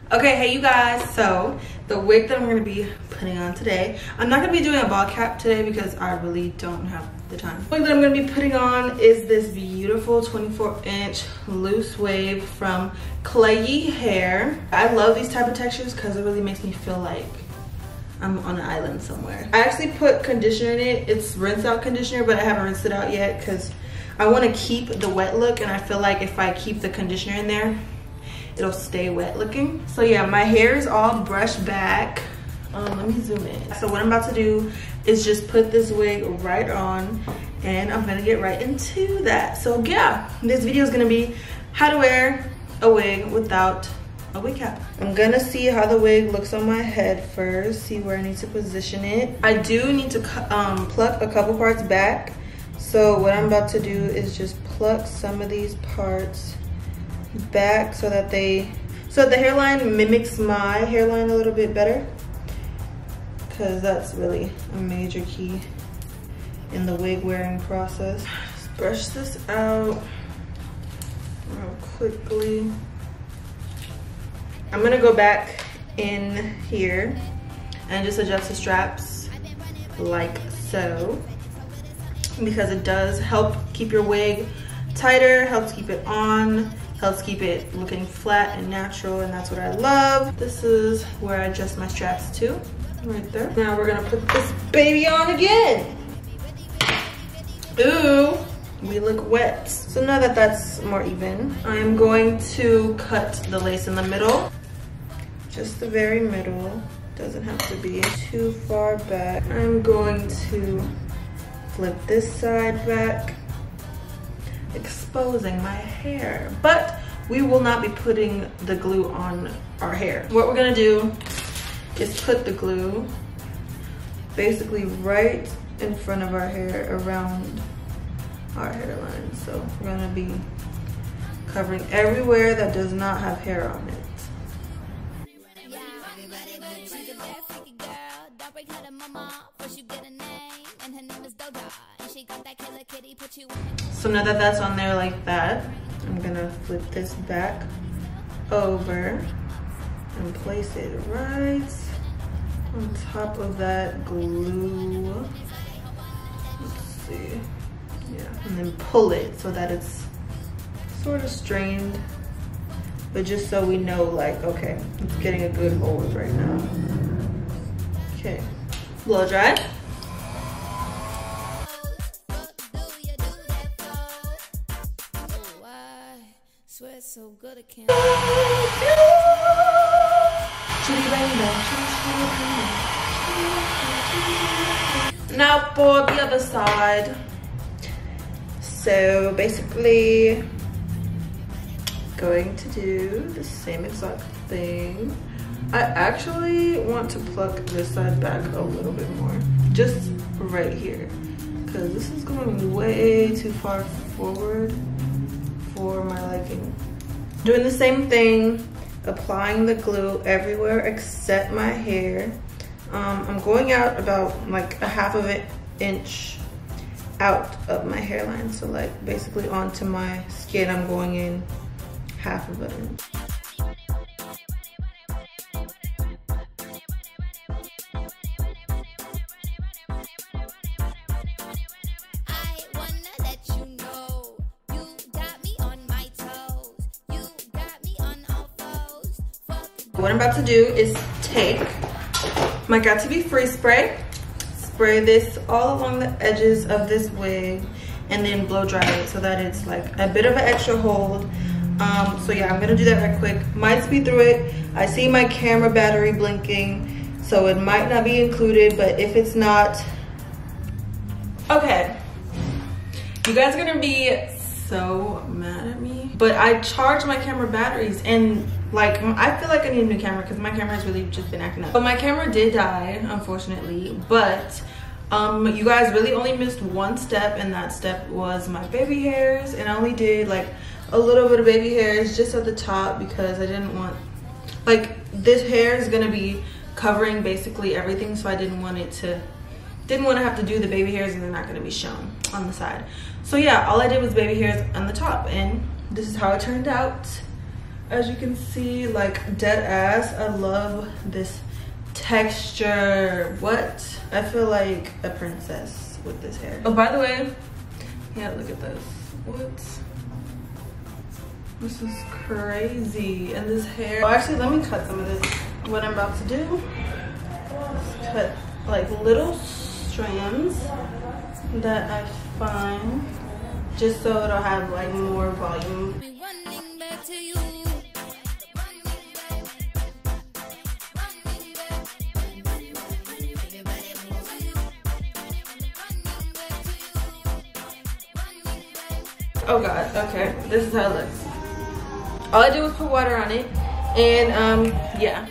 Okay, hey you guys, so the wig that I'm going to be putting on today, I'm not going to be doing a ball cap today because I really don't have the time. The wig that I'm going to be putting on is this beautiful 24-inch loose wave from Klaiyi hair. I love these type of textures because it really makes me feel like I'm on an island somewhere. I actually put conditioner in it. It's rinse out conditioner, but I haven't rinsed it out yet because I want to keep the wet look, and I feel like if I keep the conditioner in there, it'll stay wet looking. So yeah, my hair is all brushed back. Let me zoom in. So what I'm about to do is just put this wig right on, and I'm gonna get right into that. So yeah, this video is gonna be how to wear a wig without a wig cap. I'm gonna see how the wig looks on my head first, see where I need to position it. I do need to pluck a couple parts back. So what I'm about to do is just pluck some of these parts back so that the hairline mimics my hairline a little bit better, because that's really a major key in the wig wearing process. Just brush this out real quickly. I'm gonna go back in here and just adjust the straps like so, because it does help keep your wig tighter, helps keep it on, helps keep it looking flat and natural, and that's what I love. This is where I adjust my straps to, right there. Now we're gonna put this baby on again. Ooh, we look wet. So now that that's more even, I'm going to cut the lace in the middle. Just the very middle, doesn't have to be too far back. I'm going to flip this side back, exposing my hair, but we will not be putting the glue on our hair. What we're gonna do is put the glue basically right in front of our hair, around our hairline. So we're gonna be covering everywhere that does not have hair on it. So now that that's on there like that, I'm gonna flip this back over and place it right on top of that glue. Let's see, yeah, and then pull it so that it's sort of strained, but just so we know, like, okay, it's getting a good hold right now. Okay, blow dry. So good it can. Now for the other side. So basically going to do the same exact thing. I actually want to pluck this side back a little bit more, just right here, because this is going way too far forward for my liking. Doing the same thing, applying the glue everywhere except my hair. I'm going out about like a half of an inch out of my hairline. So like basically onto my skin, I'm going in half of an inch. What I'm about to do is take my Got To Be Free spray, spray this all along the edges of this wig, and then blow dry it so that it's like a bit of an extra hold. So yeah, I'm gonna do that right quick. Might speed through it. I see my camera battery blinking, so it might not be included, but if it's not, okay. You guys are gonna be so mad at me, but I charge my camera batteries, and like I feel like I need a new camera because my camera has really just been acting up. But my camera did die, unfortunately, but you guys really only missed one step, and that step was my baby hairs, and I only did like a little bit of baby hairs just at the top because I didn't want, like, this hair is gonna be covering basically everything, so I didn't want to have to do the baby hairs and they're not gonna be shown on the side. So yeah, all I did was baby hairs on the top, and this is how it turned out. as you can see, like dead ass. I love this texture. What? I feel like a princess with this hair. Oh, by the way, yeah, look at this. What? This is crazy. And this hair, oh, actually, let me cut some of this. What I'm about to do is cut like little strands that I find, just so it'll have like more volume. Oh god, okay, this is how it looks. All I did was put water on it, and yeah.